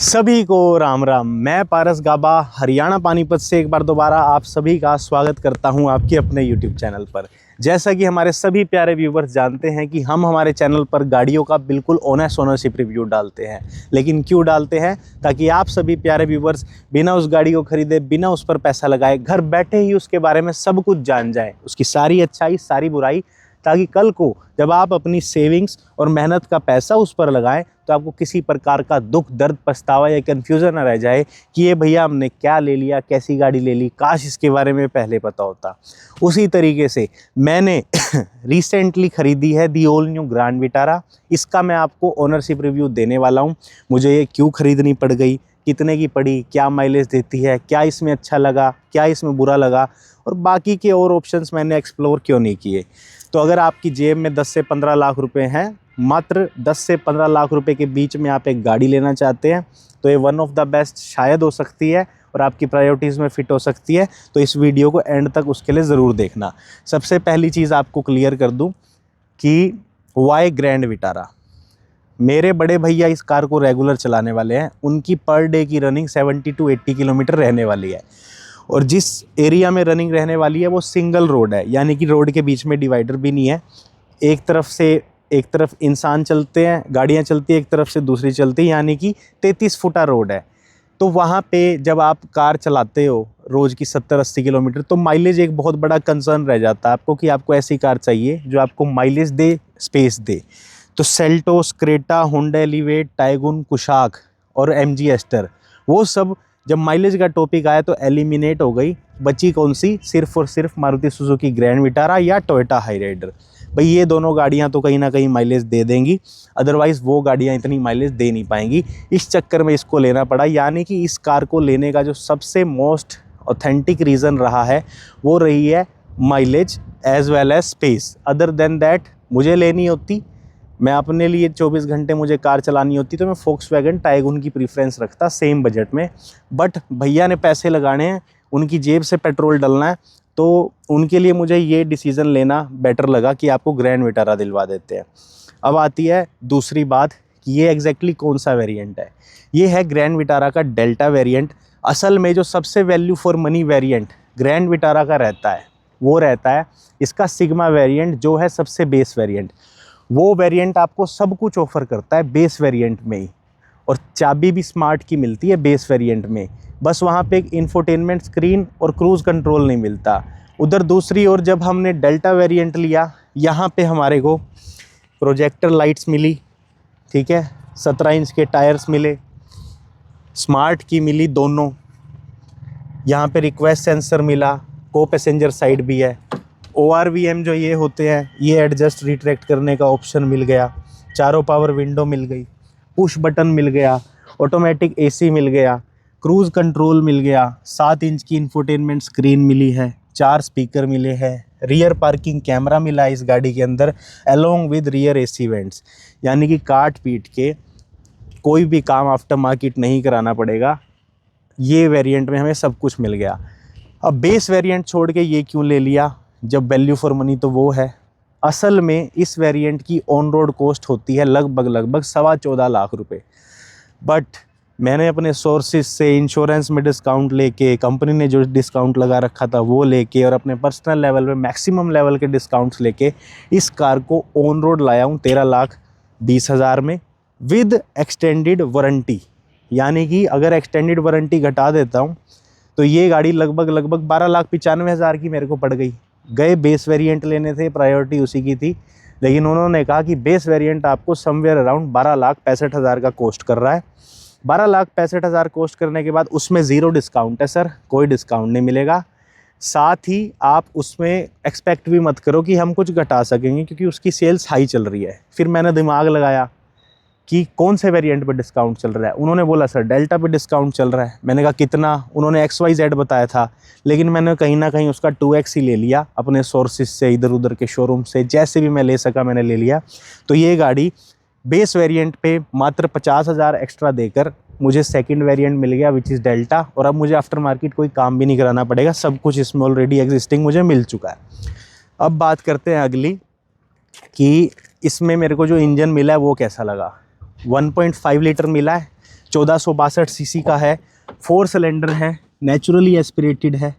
सभी को राम राम। मैं पारस गाबा हरियाणा पानीपत से एक बार दोबारा आप सभी का स्वागत करता हूं आपके अपने YouTube चैनल पर। जैसा कि हमारे सभी प्यारे व्यूवर्स जानते हैं कि हम हमारे चैनल पर गाड़ियों का बिल्कुल ऑनेस्ट ओनरशिप रिव्यू डालते हैं। लेकिन क्यों डालते हैं? ताकि आप सभी प्यारे व्यूवर्स बिना उस गाड़ी को खरीदे, बिना उस पर पैसा लगाए, घर बैठे ही उसके बारे में सब कुछ जान जाएं, उसकी सारी अच्छाई, सारी बुराई, ताकि कल को जब आप अपनी सेविंग्स और मेहनत का पैसा उस पर लगाएं तो आपको किसी प्रकार का दुख, दर्द, पछतावा या कन्फ्यूज़न न रह जाए कि ये भैया हमने क्या ले लिया, कैसी गाड़ी ले ली, काश इसके बारे में पहले पता होता। उसी तरीके से मैंने रिसेंटली ख़रीदी है the all new grand Vitara. इसका मैं आपको ओनरशिप रिव्यू देने वाला हूँ। मुझे ये क्यों ख़रीदनी पड़ गई, कितने की पड़ी, क्या माइलेज देती है, क्या इसमें अच्छा लगा, क्या इसमें बुरा लगा, और बाकी के और ऑप्शंस मैंने एक्सप्लोर क्यों नहीं किए। तो अगर आपकी जेब में 10 से 15 लाख रुपए हैं, मात्र 10 से 15 लाख रुपए के बीच में आप एक गाड़ी लेना चाहते हैं, तो ये वन ऑफ द बेस्ट शायद हो सकती है और आपकी प्रायोरिटीज़ में फ़िट हो सकती है। तो इस वीडियो को एंड तक उसके लिए ज़रूर देखना। सबसे पहली चीज़ आपको क्लियर कर दूं कि वाई ग्रैंड विटारा। मेरे बड़े भैया इस कार को रेगुलर चलाने वाले हैं। उनकी पर डे की रनिंग 70 to 80 किलोमीटर रहने वाली है, और जिस एरिया में रनिंग रहने वाली है वो सिंगल रोड है, यानी कि रोड के बीच में डिवाइडर भी नहीं है। एक तरफ इंसान चलते हैं, गाड़ियाँ चलती है, एक तरफ से दूसरी चलती है, यानी कि 33 फुटा रोड है। तो वहाँ पे जब आप कार चलाते हो रोज़ की 70-80 किलोमीटर, तो माइलेज एक बहुत बड़ा कंसर्न रह जाता है आपको कि आपको ऐसी कार चाहिए जो आपको माइलेज दे, स्पेस दे। तो Seltos, Creta, Honda elevate, Tiguan, Kushaq और MG एस्टर, वो सब जब माइलेज का टॉपिक आया तो एलिमिनेट हो गई। बची कौन सी? सिर्फ और सिर्फ मारुति सुजुकी ग्रैंड विटारा या टोयोटा हाईराइडर। भाई ये दोनों गाड़ियां तो कहीं ना कहीं माइलेज दे देंगी, अदरवाइज़ वो गाड़ियां इतनी माइलेज दे नहीं पाएंगी। इस चक्कर में इसको लेना पड़ा। यानी कि इस कार को लेने का जो सबसे मोस्ट ऑथेंटिक रीज़न रहा है वो रही है mileage as well as space. Other than that मुझे लेनी होती, मैं अपने लिए 24 घंटे मुझे कार चलानी होती, तो मैं फोक्सवैगन टाइगुन की प्रीफ्रेंस रखता सेम बजट में। बट भैया ने पैसे लगाने हैं, उनकी जेब से पेट्रोल डलना है, तो उनके लिए मुझे ये डिसीज़न लेना बेटर लगा कि आपको ग्रैंड विटारा दिलवा देते हैं। अब आती है दूसरी बात कि ये एग्जैक्टली कौन सा वेरिएंट है। ये है ग्रैंड विटारा का डेल्टा वेरिएंट। असल में जो सबसे value for money variant grand Vitara का रहता है वो रहता है इसका सिग्मा वेरिएंट, जो है सबसे बेस वेरिएंट। वो वेरिएंट आपको सब कुछ ऑफर करता है बेस वेरिएंट में ही, और चाबी भी स्मार्ट की मिलती है बेस वेरिएंट में। बस वहाँ पे एक इंफोटेनमेंट स्क्रीन और क्रूज़ कंट्रोल नहीं मिलता। उधर दूसरी ओर जब हमने डेल्टा वेरिएंट लिया, यहाँ पे हमारे को प्रोजेक्टर लाइट्स मिली, ठीक है, 17 इंच के टायर्स मिले, स्मार्ट की मिली दोनों, यहाँ पे रिक्वेस्ट सेंसर मिला, को पैसेंजर साइड भी है, ORVM जो ये होते हैं ये एडजस्ट रिट्रैक्ट करने का ऑप्शन मिल गया, चारों पावर विंडो मिल गई, पुश बटन मिल गया, ऑटोमेटिक AC मिल गया, क्रूज़ कंट्रोल मिल गया, 7 इंच की इंफोटेनमेंट स्क्रीन मिली है, 4 स्पीकर मिले हैं, रियर पार्किंग कैमरा मिला है इस गाड़ी के अंदर, along with rear AC vents. यानी कि काट पीट के कोई भी काम आफ्टर मार्केट नहीं कराना पड़ेगा। ये वेरिएंट में हमें सब कुछ मिल गया। अब बेस वेरिएंट छोड़ के ये क्यों ले लिया जब वैल्यू फॉर मनी तो वो है। असल में इस वेरिएंट की ऑन रोड कॉस्ट होती है लगभग 14.25 लाख रुपए। बट मैंने अपने सोर्सेज से इंश्योरेंस में डिस्काउंट लेके, कंपनी ने जो डिस्काउंट लगा रखा था वो लेके, और अपने पर्सनल लेवल पे मैक्सिमम लेवल के डिस्काउंट्स लेके इस कार को ऑन रोड लाया हूँ 13,20,000 में, विद एक्सटेंडेड वारंटी। यानी कि अगर एक्सटेंडेड वारंटी घटा देता हूँ तो ये गाड़ी लगभग 12,95,000 की मेरे को पड़ गई। गए बेस वेरिएंट लेने थे, प्रायोरिटी उसी की थी, लेकिन उन्होंने कहा कि बेस वेरिएंट आपको समवेयर अराउंड 12,65,000 का कॉस्ट कर रहा है। 12,65,000 कॉस्ट करने के बाद उसमें ज़ीरो डिस्काउंट है सर, कोई डिस्काउंट नहीं मिलेगा। साथ ही आप उसमें एक्सपेक्ट भी मत करो कि हम कुछ घटा सकेंगे, क्योंकि उसकी सेल्स हाई चल रही है। फिर मैंने दिमाग लगाया कि कौन से वेरिएंट पे डिस्काउंट चल रहा है। उन्होंने बोला सर डेल्टा पे डिस्काउंट चल रहा है। मैंने कहा कितना? उन्होंने XYZ बताया था, लेकिन मैंने कहीं ना कहीं उसका 2x ही ले लिया अपने सोर्सेज से, इधर उधर के शोरूम से, जैसे भी मैं ले सका मैंने ले लिया। तो ये गाड़ी बेस वेरिएंट पे मात्र 50,000 एक्स्ट्रा देकर मुझे सेकंड वेरिएंट मिल गया, विच इज़ डेल्टा। और अब मुझे आफ्टर मार्केट कोई काम भी नहीं कराना पड़ेगा, सब कुछ इसमें ऑलरेडी एग्जिस्टिंग मुझे मिल चुका है। अब बात करते हैं अगली कि इसमें मेरे को जो इंजन मिला है वो कैसा लगा। 1.5 लीटर मिला है, 1462 सीसी का है, 4 सिलेंडर है, नेचुरली एस्पिरेटेड है।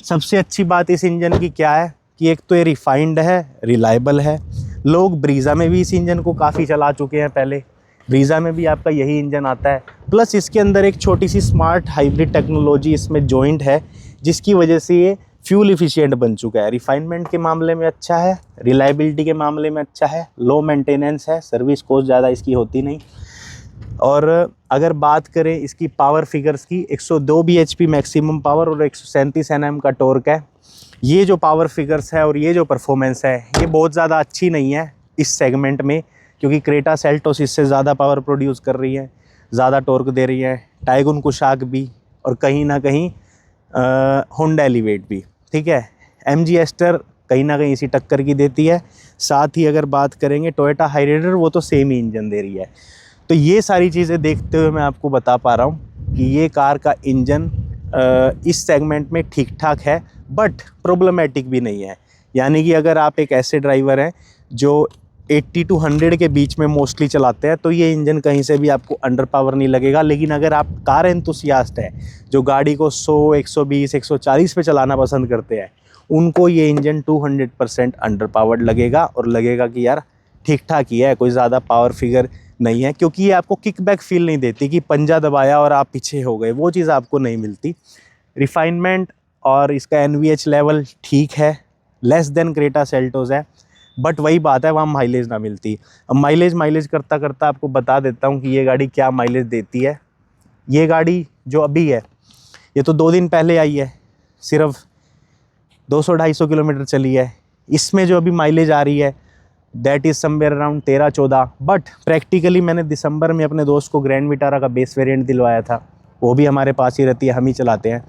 सबसे अच्छी बात इस इंजन की क्या है कि एक तो ये रिफाइंड है, रिलायबल है। लोग ब्रीज़ा में भी इस इंजन को काफ़ी चला चुके हैं पहले, ब्रीज़ा में भी आपका यही इंजन आता है। प्लस इसके अंदर एक छोटी सी स्मार्ट हाइब्रिड टेक्नोलॉजी इसमें जॉइंट है, जिसकी वजह से ये फ्यूल इफ़िशिएंट बन चुका है। रिफाइनमेंट के मामले में अच्छा है, रिलायबिलिटी के मामले में अच्छा है, लो मेंटेनेंस है, सर्विस कॉस्ट ज़्यादा इसकी होती नहीं। और अगर बात करें इसकी पावर फिगर्स की, 102 bhp मैक्सिमम पावर और 137 Nm का टॉर्क है। ये जो पावर फिगर्स है और ये जो परफॉर्मेंस है, ये बहुत ज़्यादा अच्छी नहीं है इस सेगमेंट में, क्योंकि क्रेटा सेल्टोस इससे ज़्यादा पावर प्रोड्यूस कर रही है, ज़्यादा टॉर्क दे रही है, टाइगुन कुशाक भी, और कहीं ना कहीं होंडा एलिवेट भी। ठीक है, MG एस्टर कहीं ना कहीं इसी टक्कर की देती है। साथ ही अगर बात करेंगे टोयोटा हाईराइडर, वो तो सेम ही इंजन दे रही है। तो ये सारी चीज़ें देखते हुए मैं आपको बता पा रहा हूँ कि ये कार का इंजन इस सेगमेंट में ठीक ठाक है, बट प्रॉब्लमेटिक भी नहीं है। यानी कि अगर आप एक ऐसे ड्राइवर हैं जो 80 to 100 के बीच में मोस्टली चलाते हैं, तो ये इंजन कहीं से भी आपको अंडर पावर नहीं लगेगा। लेकिन अगर आप कार एंथुसियास्ट हैं, जो गाड़ी को 100, 120, 140 पे चलाना पसंद करते हैं, उनको ये इंजन 200% अंडर पावर्ड लगेगा, और लगेगा कि यार ठीक ठाक ही है, कोई ज़्यादा पावर फिगर नहीं है। क्योंकि ये आपको किकबैक फील नहीं देती कि पंजा दबाया और आप पीछे हो गए, वो चीज़ आपको नहीं मिलती। रिफाइनमेंट और इसका NVH लेवल ठीक है, लेस देन क्रेटा सेल्टोस है, बट वही बात है, वहाँ माइलेज ना मिलती। अब माइलेज करता करता आपको बता देता हूँ कि ये गाड़ी क्या माइलेज देती है। ये गाड़ी जो अभी है, ये तो 2 दिन पहले आई है, सिर्फ 200-250 किलोमीटर चली है। इसमें जो अभी माइलेज आ रही है that is somewhere around 13-14। But practically मैंने दिसंबर में अपने दोस्त को ग्रैंड विटारा का बेस वेरिएंट दिलवाया था, वो भी हमारे पास ही रहती है, हम ही चलाते हैं।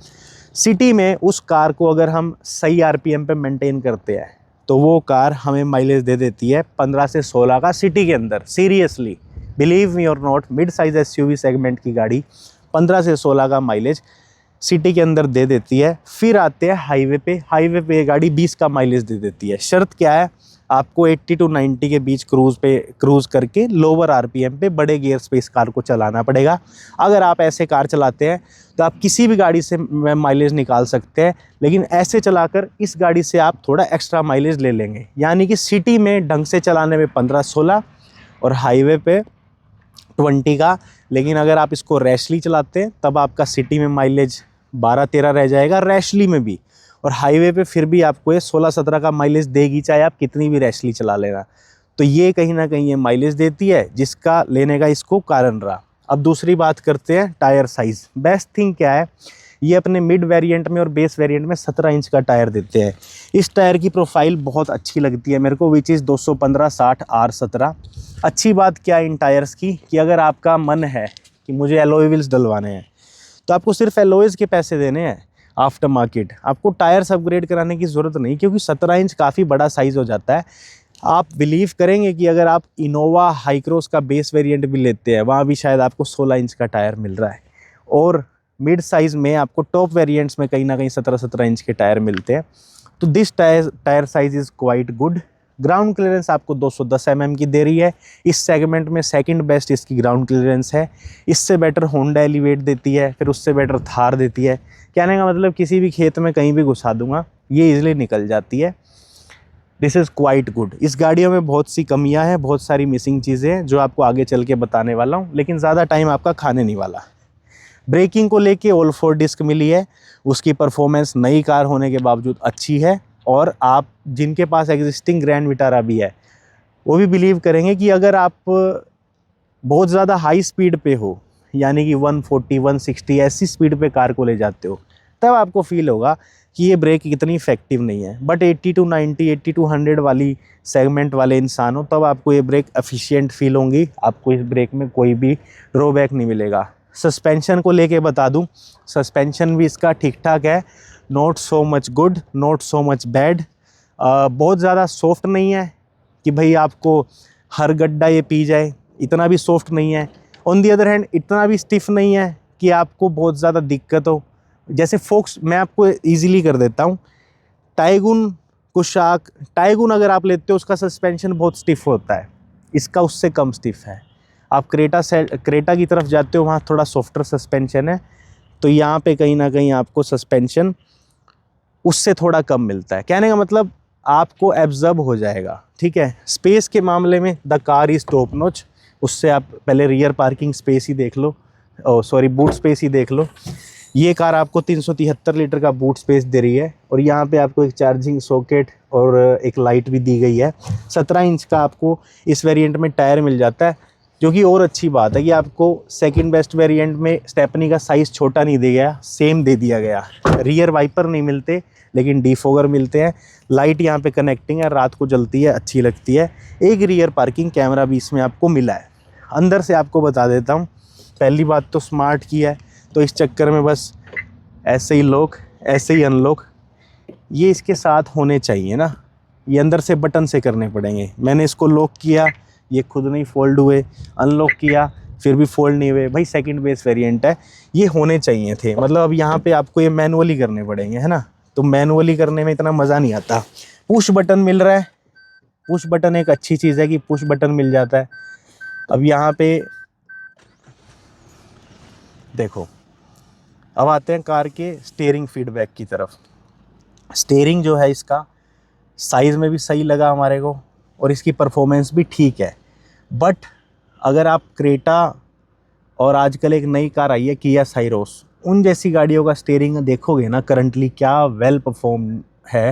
सिटी में उस कार को अगर हम सही RPM पे मेंटेन करते हैं, तो वो कार हमें माइलेज दे देती है 15 से 16 का सिटी के अंदर। सीरियसली, बिलीव मी और not, mid size SUV segment की गाड़ी 15 से 16 का माइलेज सिटी के अंदर दे देती है। फिर आते हैं हाईवे पे ये गाड़ी 20 का माइलेज दे देती है। शर्त क्या है, आपको 80 to 90 के बीच क्रूज़ करके लोअर RPM पे बड़े गियर्स पे इस कार को चलाना पड़ेगा। अगर आप ऐसे कार चलाते हैं तो आप किसी भी गाड़ी से माइलेज निकाल सकते हैं, लेकिन ऐसे चलाकर इस गाड़ी से आप थोड़ा एक्स्ट्रा माइलेज ले लेंगे। यानी कि सिटी में ढंग से चलाने में 15-16 और हाईवे पे 20 का। लेकिन अगर आप इसको रैशली चलाते हैं तब आपका सिटी में माइलेज 12-13 रह जाएगा, रैशली में भी, और हाईवे पे फिर भी आपको ये 16-17 का माइलेज देगी, चाहे आप कितनी भी रैशली चला लेना। तो ये कहीं ना कहीं ये माइलेज देती है, जिसका लेने का इसको कारण रहा। अब दूसरी बात करते हैं टायर साइज़। बेस्ट थिंग क्या है, ये अपने मिड वेरिएंट में और बेस वेरिएंट में 17 इंच का टायर देते हैं। इस टायर की प्रोफाइल बहुत अच्छी लगती है मेरे को, विच इज़ 215/60 R17। अच्छी बात क्या है इन टायर्स की, कि अगर आपका मन है कि मुझे एलॉय व्हील्स डलवाने हैं, तो आपको सिर्फ एलॉयज़ के पैसे देने हैं आफ्टर मार्केट। आपको टायर्स अपग्रेड कराने की ज़रूरत नहीं, क्योंकि 17 इंच काफ़ी बड़ा साइज़ हो जाता है। आप बिलीव करेंगे कि अगर आप इनोवा हाई क्रॉस का बेस वेरिएंट भी लेते हैं, वहाँ भी शायद आपको 16 इंच का टायर मिल रहा है, और मिड साइज़ में आपको टॉप वेरिएंट्स में कहीं ना कहीं 17-17 इंच के टायर मिलते हैं। तो this tyre size is quite good. Ground clearance आपको 210 mm की दे रही है। इस सेगमेंट में सेकंड बेस्ट इसकी ग्राउंड क्लियरेंस है। इससे बेटर होंडा एलिवेट देती है, फिर उससे बेटर थार देती है। कहने का मतलब किसी भी खेत में कहीं भी घुसा दूंगा, ये इजीली निकल जाती है। This is quite good. इस गाड़ियों में बहुत सी कमियां हैं, बहुत सारी मिसिंग चीज़ें हैं, जो आपको आगे चल के बताने वाला हूँ, लेकिन ज़्यादा टाइम आपका खाने नहीं वाला। ब्रेकिंग को लेके ऑल 4 डिस्क मिली है। उसकी परफॉर्मेंस नई कार होने के बावजूद अच्छी है, और आप जिनके पास एग्जिस्टिंग ग्रैंड विटारा भी है, वो भी बिलीव करेंगे कि अगर आप बहुत ज़्यादा हाई स्पीड पे हो, यानी कि 140, 160 ऐसी स्पीड पे कार को ले जाते हो, तब आपको फील होगा कि ये ब्रेक इतनी इफेक्टिव नहीं है। बट 80 to 90, 80 to 100 वाली सेगमेंट वाले इंसान हो, तब आपको ये ब्रेक एफिशिएंट फील होंगी। आपको इस ब्रेक में कोई भी ड्रॉबैक नहीं मिलेगा। सस्पेंशन को लेके बता दूं, सस्पेंशन भी इसका ठीक ठाक है, not so much good, not so much bad. बहुत ज़्यादा सॉफ्ट नहीं है कि भाई आपको हर गड्ढा ये पी जाए, इतना भी सॉफ्ट नहीं है। ऑन दी अदर हैंड इतना भी स्टिफ नहीं है कि आपको बहुत ज़्यादा दिक्कत हो। जैसे फोक्स, मैं आपको ईजिली कर देता हूँ, टाइगुन कुशाक, टाइगुन अगर आप लेते हो उसका सस्पेंशन बहुत स्टिफ होता है, इसका उससे कम स्टिफ है। आप क्रेटा की तरफ जाते हो, वहाँ थोड़ा सॉफ्टर सस्पेंशन है, तो यहाँ पे कहीं ना कहीं आपको सस्पेंशन उससे थोड़ा कम मिलता है। कहने का मतलब आपको एब्जर्ब हो जाएगा, ठीक है। स्पेस के मामले में the car is top notch. उससे आप पहले रियर पार्किंग स्पेस ही देख लो, सॉरी बूट स्पेस ही देख लो। ये कार आपको 373 लीटर का बूट स्पेस दे रही है, और यहाँ पे आपको एक चार्जिंग सॉकेट और एक लाइट भी दी गई है। 17 इंच का आपको इस वेरिएंट में टायर मिल जाता है, जो कि और अच्छी बात है कि आपको सेकंड बेस्ट वेरिएंट में स्टेपनी का साइज़ छोटा नहीं दिया गया, सेम दे दिया गया। रियर वाइपर नहीं मिलते, लेकिन डिफोगर मिलते हैं। लाइट यहाँ पे कनेक्टिंग है, रात को जलती है, अच्छी लगती है। एक रियर पार्किंग कैमरा भी इसमें आपको मिला है। अंदर से आपको बता देता हूँ, पहली बात तो स्मार्ट की है, तो इस चक्कर में बस ऐसे ही लॉक ऐसे ही अनलॉक ये इसके साथ होने चाहिए ना। ये अंदर से बटन से करने पड़ेंगे। मैंने इसको लॉक किया, ये खुद नहीं फोल्ड हुए, अनलॉक किया फिर भी फोल्ड नहीं हुए। भाई सेकंड बेस वेरिएंट है, ये होने चाहिए थे। मतलब अब यहाँ पे आपको ये मैनुअली करने पड़ेंगे, है ना, तो मैनुअली करने में इतना मज़ा नहीं आता। पुश बटन मिल रहा है, पुश बटन एक अच्छी चीज़ है कि पुश बटन मिल जाता है। अब यहाँ पे देखो, अब आते हैं कार के स्टीयरिंग फीडबैक की तरफ। स्टीयरिंग जो है इसका साइज़ में भी सही लगा हमारे को, और इसकी परफॉर्मेंस भी ठीक है। बट अगर आप क्रेटा और आजकल एक नई कार आई है किया साइरोस, उन जैसी गाड़ियों का स्टीयरिंग देखोगे ना करंटली, क्या वेल परफॉर्म है।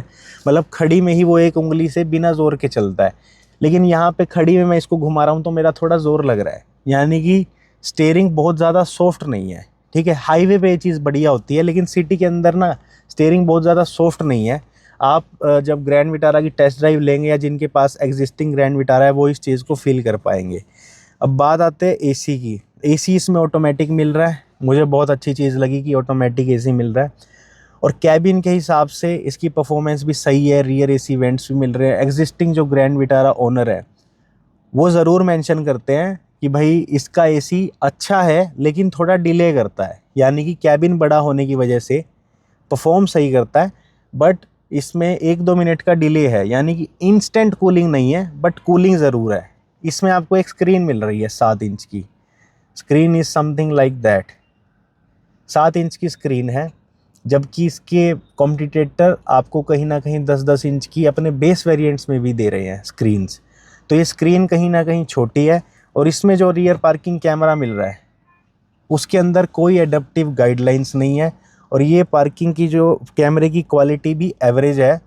मतलब खड़ी में ही वो एक उंगली से बिना ज़ोर के चलता है, लेकिन यहाँ पे खड़ी में मैं इसको घुमा रहा हूँ तो मेरा थोड़ा ज़ोर लग रहा है। यानी कि स्टीयरिंग बहुत ज़्यादा सॉफ्ट नहीं है, ठीक है। हाईवे पे ये चीज़ बढ़िया होती है, लेकिन सिटी के अंदर ना स्टीयरिंग बहुत ज़्यादा सॉफ्ट नहीं है। आप जब ग्रैंड विटारा की टेस्ट ड्राइव लेंगे, या जिनके पास एग्जिस्टिंग ग्रैंड विटारा है, वो इस चीज़ को फील कर पाएंगे। अब बात आते हैं एसी की। एसी इसमें ऑटोमेटिक मिल रहा है, मुझे बहुत अच्छी चीज़ लगी कि ऑटोमेटिक एसी मिल रहा है। और कैबिन के हिसाब से इसकी परफॉर्मेंस भी सही है, रियर एसी वेंट्स भी मिल रहे हैं। एग्जिस्टिंग जो ग्रैंड विटारा ओनर है वो ज़रूर मेंशन करते हैं कि भाई इसका एसी अच्छा है, लेकिन थोड़ा डिले करता है। यानी कि कैबिन बड़ा होने की वजह से परफॉर्म सही करता है, बट इसमें 1-2 मिनट का डिले है। यानी कि इंस्टेंट कूलिंग नहीं है, बट कूलिंग ज़रूर है। इसमें आपको एक स्क्रीन मिल रही है 7 इंच की। Screen is something like that, 7 inch की स्क्रीन है, जबकि इसके कॉम्पिटिटर आपको कहीं ना कहीं 10-10 इंच की अपने बेस वेरिएंट्स में भी दे रहे हैं स्क्रीन्स। तो ये स्क्रीन कहीं ना कहीं छोटी है। और इसमें जो रियर पार्किंग कैमरा मिल रहा है उसके अंदर कोई एडेप्टिव गाइडलाइंस नहीं है, और ये पार्किंग की जो कैमरे की क्वालिटी भी एवरेज है,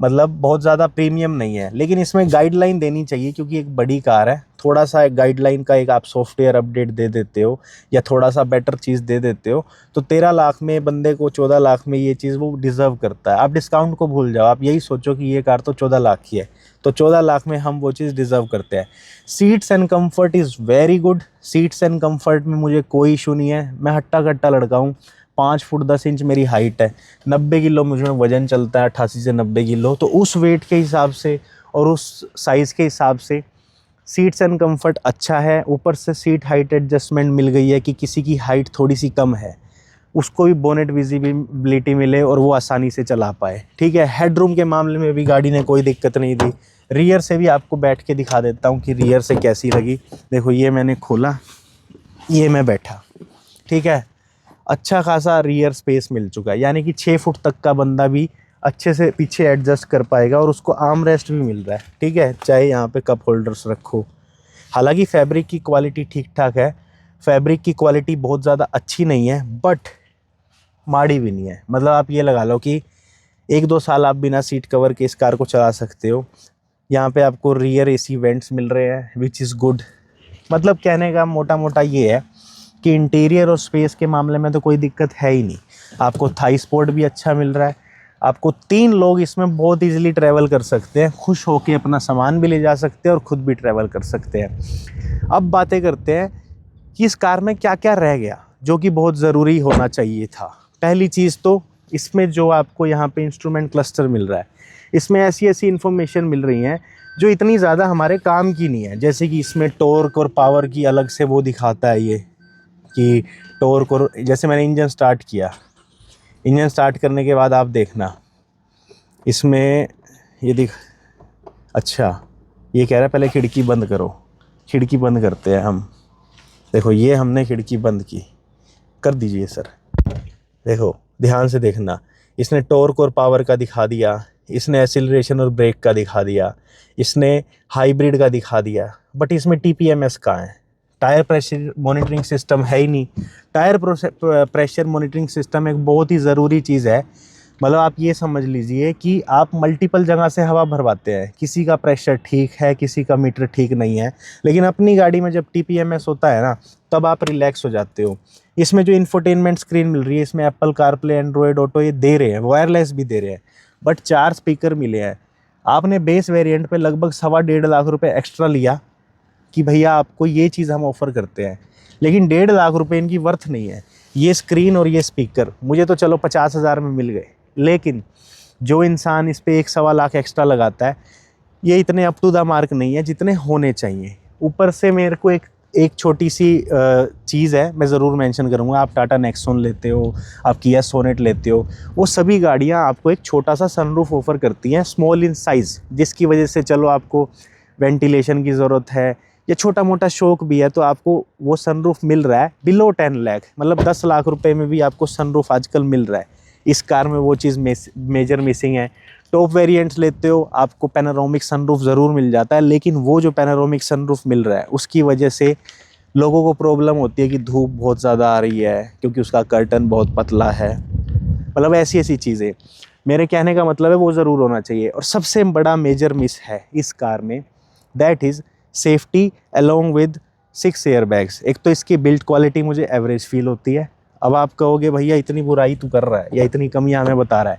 मतलब बहुत ज़्यादा प्रीमियम नहीं है। लेकिन इसमें गाइडलाइन देनी चाहिए, क्योंकि एक बड़ी कार है। थोड़ा सा एक गाइडलाइन का एक आप सॉफ्टवेयर अपडेट दे देते हो, या थोड़ा सा बेटर चीज़ दे देते हो, तो 13 लाख में बंदे को 14 लाख में ये चीज़ वो डिज़र्व करता है। आप डिस्काउंट को भूल जाओ, आप यही सोचो कि ये कार तो 14 लाख की है, तो 14 लाख में हम वो चीज़ डिज़र्व करते हैं। Seats and comfort is very good. Seats and comfort में मुझे कोई इशू नहीं है। मैं हट्टा कट्टा लड़का हूँ, 5 फुट 10 इंच मेरी हाइट है, 90 किलो मुझ में वज़न चलता है, 88 से 90 किलो। तो उस वेट के हिसाब से और उस साइज़ के हिसाब से सीट्स एंड कंफर्ट अच्छा है। ऊपर से सीट हाइट एडजस्टमेंट मिल गई है कि किसी की हाइट थोड़ी सी कम है उसको भी बोनेट विजिबिलिटी मिले और वो आसानी से चला पाए, ठीक है। हेडरूम के मामले में भी गाड़ी ने कोई दिक्कत नहीं दी। रियर से भी आपको बैठ के दिखा देता हूँ कि रियर से कैसी लगी। देखो, ये मैंने खोला, ये मैं बैठा, ठीक है। अच्छा खासा रियर स्पेस मिल चुका है, यानी कि 6 फुट तक का बंदा भी अच्छे से पीछे एडजस्ट कर पाएगा, और उसको आर्म रेस्ट भी मिल रहा है, ठीक है। चाहे यहाँ पे कप होल्डर्स रखो। हालांकि फैब्रिक की क्वालिटी ठीक ठाक है, फैब्रिक की क्वालिटी बहुत ज़्यादा अच्छी नहीं है, बट माड़ी भी नहीं है। मतलब आप ये लगा लो कि 1-2 साल आप बिना सीट कवर के इस कार को चला सकते हो। यहाँ पे आपको रियर एसी वेंट्स मिल रहे हैं, विच इज़ गुड। मतलब कहने का मोटा मोटा ये है कि इंटीरियर और स्पेस के मामले में तो कोई दिक्कत है ही नहीं। आपको थाई स्पोर्ट भी अच्छा मिल रहा है। आपको 3 लोग इसमें बहुत इजीली ट्रैवल कर सकते हैं, खुश होके अपना सामान भी ले जा सकते हैं और ख़ुद भी ट्रैवल कर सकते हैं। अब बातें करते हैं कि इस कार में क्या क्या रह गया जो कि बहुत ज़रूरी होना चाहिए था। पहली चीज़ तो इसमें जो आपको यहाँ पे इंस्ट्रूमेंट क्लस्टर मिल रहा है, इसमें ऐसी ऐसी इन्फॉर्मेशन मिल रही हैं जो इतनी ज़्यादा हमारे काम की नहीं है। जैसे कि इसमें टॉर्क और पावर की अलग से वो दिखाता है, ये कि टॉर्क और, जैसे मैंने इंजन स्टार्ट किया, इंजन स्टार्ट करने के बाद आप देखना इसमें ये अच्छा ये कह रहा है पहले खिड़की बंद करो, खिड़की बंद करते हैं हम। देखो ये हमने खिड़की बंद की, कर दीजिए सर। देखो ध्यान से देखना, इसने टॉर्क और पावर का दिखा दिया, इसने एक्सीलरेशन और ब्रेक का दिखा दिया, इसने हाइब्रिड का दिखा दिया, बट इसमें TPMS कहाँ है? टायर प्रेशर मॉनिटरिंग सिस्टम है ही नहीं। टायर प्रेशर मॉनिटरिंग सिस्टम एक बहुत ही ज़रूरी चीज़ है। मतलब आप ये समझ लीजिए कि आप मल्टीपल जगह से हवा भरवाते हैं, किसी का प्रेशर ठीक है, किसी का मीटर ठीक नहीं है, लेकिन अपनी गाड़ी में जब TPMS होता है ना, तब आप रिलैक्स हो जाते हो। इसमें जो इंफोटेनमेंट स्क्रीन मिल रही है, इसमें एप्पल कारप्ले, एंड्रॉयड ऑटो ये दे रहे हैं, वायरलेस भी दे रहे हैं, बट 4 स्पीकर मिले हैं। आपने बेस वेरिएंट पे लगभग 1.25 लाख रुपए एक्स्ट्रा लिया कि भैया आपको ये चीज़ हम ऑफ़र करते हैं, लेकिन 1.5 लाख रुपए इनकी वर्थ नहीं है। ये स्क्रीन और ये स्पीकर मुझे तो चलो 50,000 में मिल गए, लेकिन जो इंसान इस पे 1-1.25 लाख एक्स्ट्रा लगाता है, ये इतने अप टू द मार्क नहीं है जितने होने चाहिए। ऊपर से मेरे को एक छोटी सी चीज़ है, मैं ज़रूर मेंशन करूँगा। आप टाटा नेक्सॉन लेते हो, आप किया सोनेट लेते हो, वो सभी गाड़ियाँ आपको एक छोटा सा सनरूफ ऑफ़र करती हैं, स्मॉल इन साइज़, जिसकी वजह से चलो आपको वेंटिलेशन की ज़रूरत है या छोटा मोटा शौक भी है, तो आपको वो सनरूफ मिल रहा है बिलो 10 लाख, मतलब 10 लाख रुपए में भी आपको सनरूफ आजकल मिल रहा है। इस कार में वो चीज़ मेजर मिसिंग है। टॉप वेरिएंट्स लेते हो, आपको पैनोरामिक सनरूफ ज़रूर मिल जाता है, लेकिन वो जो पैनोरामिक सनरूफ मिल रहा है उसकी वजह से लोगों को प्रॉब्लम होती है कि धूप बहुत ज़्यादा आ रही है, क्योंकि उसका कर्टन बहुत पतला है। मतलब ऐसी ऐसी चीज़ें, मेरे कहने का मतलब है वो ज़रूर होना चाहिए। और सबसे बड़ा मेजर मिस है इस कार में, that is safety along with 6 air bags. एक तो इसकी बिल्ड क्वालिटी मुझे एवरेज फील होती है। अब आप कहोगे भैया इतनी बुराई तू कर रहा है या इतनी कमियां हमें बता रहा है।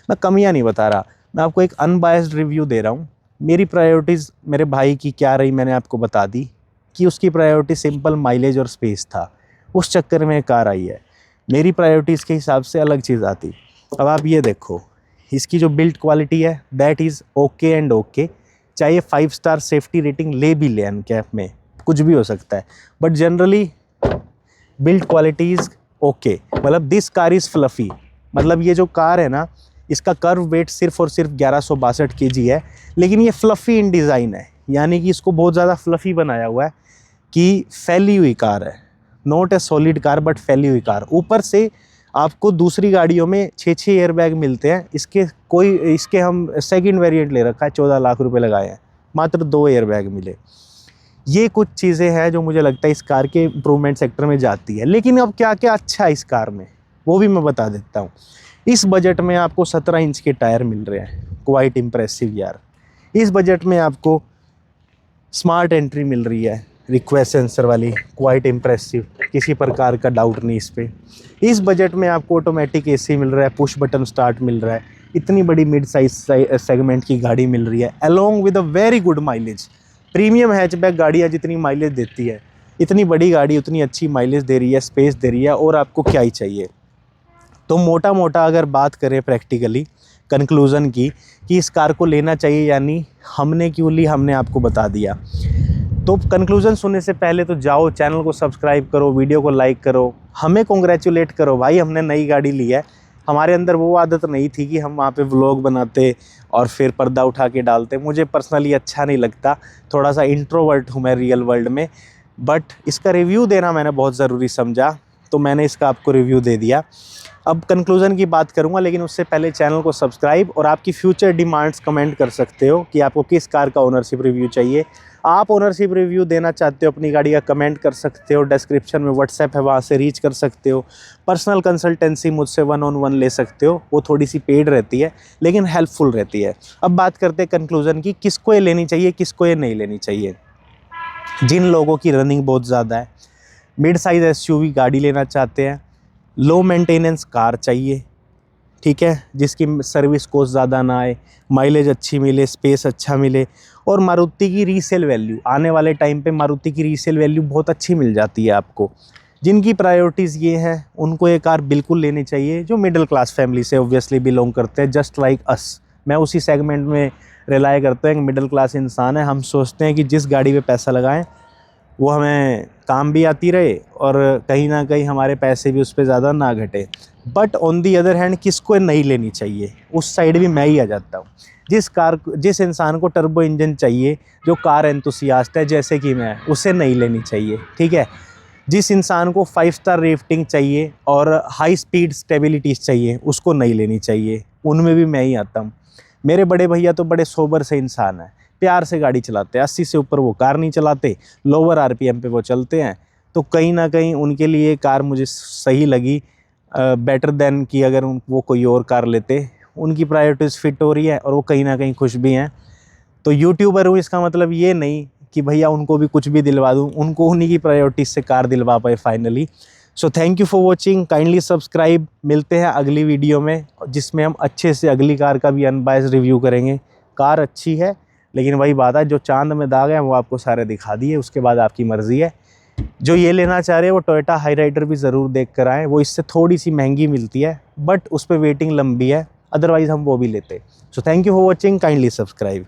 मैं कमियां नहीं बता रहा, मैं आपको एक अनबायस्ड रिव्यू दे रहा हूँ। मेरी प्रायोरिटीज़ मेरे भाई की क्या रही मैंने आपको बता दी कि उसकी प्रायोरिटी सिंपल माइलेज और स्पेस था, उस चक्कर में कार आई है। मेरी प्रायोरिटीज़ के हिसाब से अलग चीज़ आती। अब आप ये देखो, इसकी जो बिल्ड क्वालिटी है that is okay and okay. चाहे 5 स्टार सेफ्टी रेटिंग ले भी ले एनकैप में, कुछ भी हो सकता है, but generally build quality is okay. मतलब दिस कार इज़ फ्लफ़ी। मतलब ये जो कार है ना, इसका कर्व वेट सिर्फ और सिर्फ 1162 kg है, लेकिन ये फ्लफ़ी इन डिज़ाइन है, यानी कि इसको बहुत ज़्यादा फ्लफ़ी बनाया हुआ है कि फैली हुई कार है। Not a solid car but फैली हुई कार। ऊपर से आपको दूसरी गाड़ियों में 6-6 एयर बैग मिलते हैं, इसके हम सेकंड वेरिएंट ले रखा है, 14 लाख रुपए लगाए हैं, मात्र 2 एयर बैग मिले। ये कुछ चीज़ें हैं जो मुझे लगता है इस कार के इम्प्रूवमेंट सेक्टर में जाती है। लेकिन अब क्या क्या अच्छा है इस कार में वो भी मैं बता देता हूँ। इस बजट में आपको 17 इंच के टायर मिल रहे हैं, क्वाइट इम्प्रेसिव यार। इस बजट में आपको स्मार्ट एंट्री मिल रही है, रिक्वेस्ट सेंसर वाली, क्वाइट इम्प्रेसिव, किसी प्रकार का डाउट नहीं इस पर। इस बजट में आपको ऑटोमेटिक AC मिल रहा है, पुश बटन स्टार्ट मिल रहा है, इतनी बड़ी मिड साइज सेगमेंट की गाड़ी मिल रही है, along with a very good mileage. Premium hatchback गाड़ियाँ जितनी माइलेज देती है, इतनी बड़ी गाड़ी उतनी अच्छी माइलेज दे रही है, स्पेस दे रही है, और आपको क्या ही चाहिए। तो मोटा मोटा अगर बात करें प्रैक्टिकली कंक्लूज़न की कि इस कार को लेना चाहिए या नहीं, हमने क्यों ली हमने आपको बता दिया। तो कंक्लूज़न सुनने से पहले तो जाओ चैनल को सब्सक्राइब करो, वीडियो को लाइक करो, हमें कॉन्ग्रेचुलेट करो भाई, हमने नई गाड़ी ली है। हमारे अंदर वो आदत नहीं थी कि हम वहाँ पे व्लॉग बनाते और फिर पर्दा उठा के डालते। मुझे पर्सनली अच्छा नहीं लगता, थोड़ा सा इंट्रोवर्ट हूँ मैं रियल वर्ल्ड में, बट इसका रिव्यू देना मैंने बहुत ज़रूरी समझा, तो मैंने इसका आपको रिव्यू दे दिया। अब कंक्लूज़न की बात करूंगा, लेकिन उससे पहले चैनल को सब्सक्राइब और आपकी फ्यूचर डिमांड्स कमेंट कर सकते हो कि आपको किस कार का ओनरशिप रिव्यू चाहिए। आप ओनरशिप रिव्यू देना चाहते हो अपनी गाड़ी का, कमेंट कर सकते हो, डिस्क्रिप्शन में व्हाट्सएप है वहाँ से रीच कर सकते हो। पर्सनल कंसल्टेंसी मुझसे 1-on-1 ले सकते हो, वो थोड़ी सी पेड रहती है लेकिन हेल्पफुल रहती है। अब बात करते हैं कंक्लूज़न की, किसको ये लेनी चाहिए, किसको ये नहीं लेनी चाहिए। जिन लोगों की रनिंग बहुत ज़्यादा है, मिड साइज़ SUV गाड़ी लेना चाहते हैं, लो मेंटेनेंस कार चाहिए, ठीक है, जिसकी सर्विस कॉस्ट ज़्यादा ना आए, माइलेज अच्छी मिले, स्पेस अच्छा मिले, और मारुति की रीसेल वैल्यू आने वाले टाइम पे मारुति की रीसेल वैल्यू बहुत अच्छी मिल जाती है आपको। जिनकी प्रायोरिटीज़ ये हैं उनको ये कार बिल्कुल लेनी चाहिए, जो मिडिल क्लास फैमिली से ऑब्वियसली बिलोंग करते हैं, जस्ट लाइक अस। मैं उसी सेगमेंट में रिलाई करता हूँ, एक मिडिल क्लास इंसान है। हम सोचते हैं कि जिस गाड़ी पे पैसा लगाएं वो हमें काम भी आती रहे और कहीं ना कहीं हमारे पैसे भी उस पर ज़्यादा ना घटे। But on the other hand किसको नहीं लेनी चाहिए, उस साइड भी मैं ही आ जाता हूँ। जिस इंसान को टर्बो इंजन चाहिए, जो कार एंथुसियास्ट है जैसे कि मैं, उसे नहीं लेनी चाहिए, ठीक है। जिस इंसान को 5 स्टार रेटिंग चाहिए और हाई स्पीड स्टेबिलिटीज़ चाहिए, उसको नहीं लेनी चाहिए, उनमें भी मैं ही आता हूँ। मेरे बड़े भैया तो बड़े सोबर से इंसान हैं, प्यार से गाड़ी चलाते हैं, 80 से ऊपर वो कार नहीं चलाते, लोअर आरपीएम पे वो चलते हैं। तो कहीं ना कहीं उनके लिए कार मुझे सही लगी, बेटर देन कि अगर वो कोई और कार लेते। उनकी प्रायोरिटीज़ फिट हो रही है और वो कहीं ना कहीं खुश भी हैं। तो यूट्यूबर हूँ इसका मतलब ये नहीं कि भैया उनको भी कुछ भी दिलवा दूँ, उनको उन्हीं की प्रायोरिटीज़ से कार दिलवा पाए finally. So thank you for watching, kindly subscribe. मिलते हैं अगली वीडियो में, जिसमें हम अच्छे से अगली कार का भी अनबायस्ड रिव्यू करेंगे। कार अच्छी है, लेकिन वही बात है, जो चांद में दाग है वो आपको सारे दिखा दिए, उसके बाद आपकी मर्ज़ी है। जो ये लेना चाह रहे हैं वो टोयोटा हाई राइडर भी ज़रूर देख कर आएँ, वो इससे थोड़ी सी महंगी मिलती है बट उस पर वेटिंग लंबी है, अदरवाइज़ हम वो भी लेते। So thank you for watching, kindly subscribe.